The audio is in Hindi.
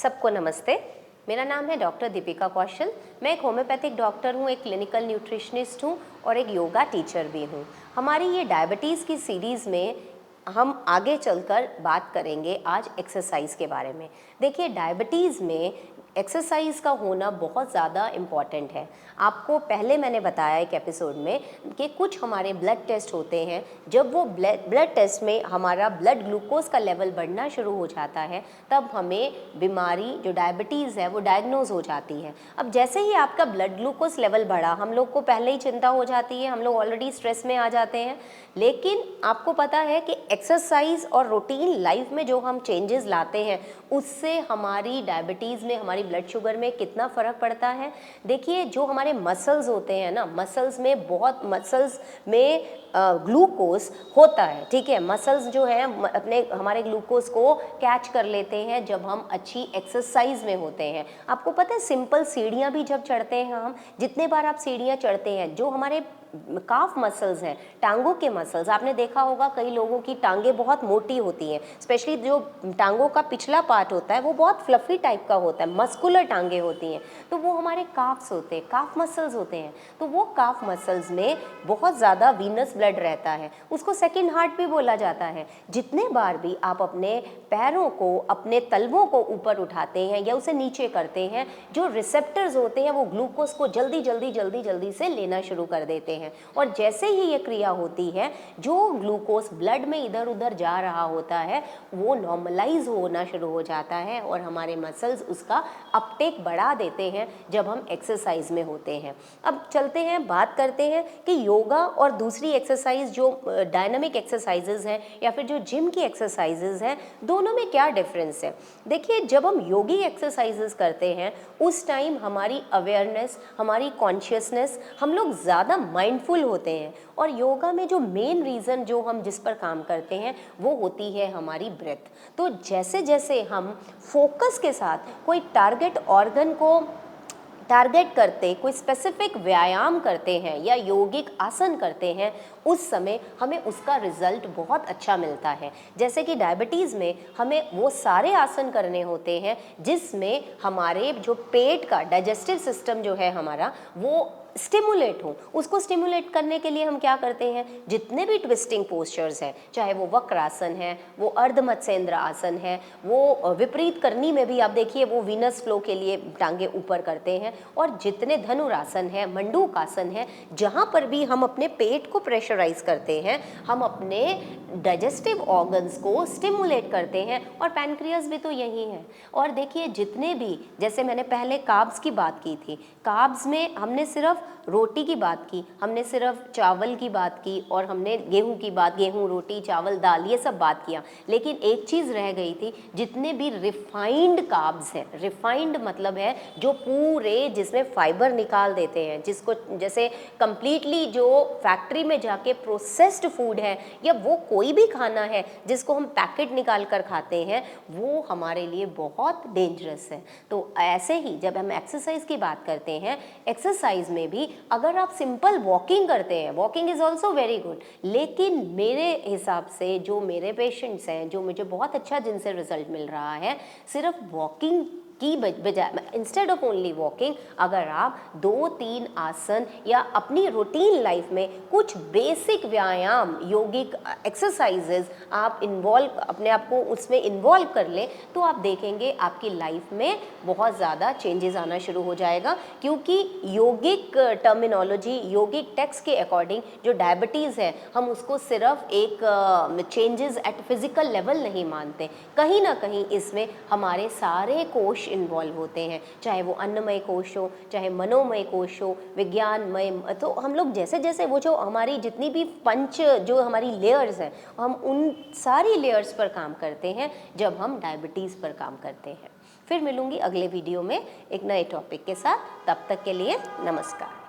सबको नमस्ते। मेरा नाम है डॉक्टर दीपिका कौशल। मैं एक होम्योपैथिक डॉक्टर हूँ, एक क्लिनिकल न्यूट्रिशनिस्ट हूँ और एक योगा टीचर भी हूँ। हमारी ये डायबिटीज़ की सीरीज़ में हम आगे चलकर बात करेंगे आज एक्सरसाइज के बारे में। देखिए, डायबिटीज़ में एक्सरसाइज का होना बहुत ज़्यादा इम्पॉर्टेंट है। आपको पहले मैंने बताया एक एपिसोड में कि कुछ हमारे ब्लड टेस्ट होते हैं। जब वो ब्लड टेस्ट में हमारा ब्लड ग्लूकोज का लेवल बढ़ना शुरू हो जाता है, तब हमें बीमारी जो डायबिटीज़ है वो डायग्नोज हो जाती है। अब जैसे ही आपका ब्लड ग्लूकोज लेवल बढ़ा, हम लोग को पहले ही चिंता हो जाती है, हम लोग ऑलरेडी स्ट्रेस में आ जाते हैं। लेकिन आपको पता है कि एक्सरसाइज और रूटीन लाइफ में जो हम चेंजेस लाते हैं, उससे हमारी डायबिटीज़ में, हमारी ब्लड शुगर में कितना फ़र्क पड़ता है। देखिए, जो हमारे मसल्स होते हैं ना, मसल्स में ग्लूकोज होता है, ठीक है। मसल्स जो है अपने हमारे ग्लूकोज को कैच कर लेते हैं जब हम अच्छी एक्सरसाइज में होते हैं। आपको पता है, सिंपल सीढ़ियाँ भी जब चढ़ते हैं हम, जितने बार आप सीढ़ियाँ चढ़ते हैं, जो हमारे काफ मसल्स हैं, टांगों के मसल्स, आपने देखा होगा कई लोगों की टांगें बहुत मोटी होती हैं, स्पेशली जो टांगों का पिछला पार्ट होता है वो बहुत फ्लफी टाइप का होता है, मस्कुलर टांगें होती हैं, तो वो हमारे काफ्स होते हैं, काफ मसल्स होते हैं। तो वो काफ मसल्स में बहुत ज़्यादा वीनस ब्लड रहता है, उसको सेकेंड हार्ट भी बोला जाता है। जितने बार भी आप अपने पैरों को, अपने तलवों को ऊपर उठाते हैं या उसे नीचे करते हैं, जो रिसेप्टर्स होते हैं वो ग्लूकोज को जल्दी से लेना शुरू कर देते हैं। और जैसे ही ये क्रिया होती है, जो ग्लूकोज ब्लड में इधर उधर जा रहा होता है वो नॉर्मलाइज होना शुरू हो जाता है और हमारे मसल्स उसका अपटेक बढ़ा देते हैं जब हम एक्सरसाइज में होते हैं। अब चलते हैं, बात करते हैं कि योगा और दूसरी एक्सरसाइज जो डायनामिक एक्सरसाइजेज हैं या फिर जो जिम की एक्सरसाइजेज हैं, दोनों में क्या डिफरेंस है। देखिए, जब हम योगी एक्सरसाइजेज करते हैं उस टाइम हमारी अवेयरनेस, हमारी कॉन्शियसनेस, हम लोग ज़्यादा माइंडफुल होते हैं। और योगा में जो मेन रीज़न जो हम जिस पर काम करते हैं वो होती है हमारी ब्रेथ। तो जैसे जैसे हम फोकस के साथ कोई टारगेट ऑर्गन को टारगेट करते, कोई स्पेसिफिक व्यायाम करते हैं या यौगिक आसन करते हैं, उस समय हमें उसका रिजल्ट बहुत अच्छा मिलता है। जैसे कि डायबिटीज़ में हमें वो सारे आसन करने होते हैं जिसमें हमारे जो पेट का डाइजेस्टिव सिस्टम जो है हमारा, वो स्टिमुलेट हो। उसको स्टिमुलेट करने के लिए हम क्या करते हैं, जितने भी ट्विस्टिंग पोस्चर्स हैं, चाहे वो वक्रासन है, वो अर्ध मत्स्येंद्र आसन है, वो विपरीत करनी में भी आप देखिए वो वीनस फ्लो के लिए टांगे ऊपर करते हैं, और जितने धनुरासन है, मंडूकासन है, जहाँ पर भी हम अपने पेट को प्रेशराइज करते हैं, हम अपने डाइजेस्टिव ऑर्गन्स को स्टिमुलेट करते हैं। और पैनक्रियास भी तो यही है। और देखिए, जितने भी, जैसे मैंने पहले कार्ब्स की बात की थी, कार्ब्स में हमने सिर्फ रोटी की बात की, हमने सिर्फ चावल की बात की, और हमने गेहूं की बात, गेहूं, रोटी, चावल, दाल, ये सब बात किया। लेकिन एक चीज़ रह गई थी, जितने भी रिफाइंड कार्ब्स हैं, रिफाइंड मतलब है जो पूरे, जिसमें फाइबर निकाल देते हैं, जिसको जैसे कंप्लीटली जो फैक्ट्री में जाके प्रोसेस्ड फूड है या वो कोई भी खाना है जिसको हम पैकेट निकाल कर खाते हैं, वो हमारे लिए बहुत डेंजरस है। तो ऐसे ही जब हम एक्सरसाइज की बात करते हैं, एक्सरसाइज में भी अगर आप सिंपल वॉकिंग करते हैं, walking is also very good, लेकिन मेरे हिसाब से जो मेरे पेशेंट्स हैं, जो मुझे बहुत अच्छा जिनसे रिजल्ट मिल रहा है, सिर्फ वॉकिंग की बजाय, इंस्टेड ऑफ ओनली वॉकिंग, अगर आप 2-3 आसन या अपनी रूटीन लाइफ में कुछ बेसिक व्यायाम, यौगिक एक्सरसाइजेज आप अपने आप को उसमें इन्वॉल्व कर लें, तो आप देखेंगे आपकी लाइफ में बहुत ज़्यादा चेंजेस आना शुरू हो जाएगा। क्योंकि यौगिक टर्मिनोलॉजी, यौगिक टेक्स्ट के अकॉर्डिंग जो डायबिटीज़ है, हम उसको सिर्फ एक चेंजेस एट फिजिकल लेवल नहीं मानते, कहीं ना कहीं इसमें हमारे सारे कोश इन्वॉल्व होते हैं, चाहे वो अन्नमय कोश हो, चाहे मनोमय कोश हो, विज्ञानमय। तो हम लोग जैसे जैसे वो जो हमारी जितनी भी जो हमारी लेयर्स हैं, हम उन सारी लेयर्स पर काम करते हैं जब हम डायबिटीज़ पर काम करते हैं। फिर मिलूंगी अगले वीडियो में एक नए टॉपिक के साथ। तब तक के लिए नमस्कार।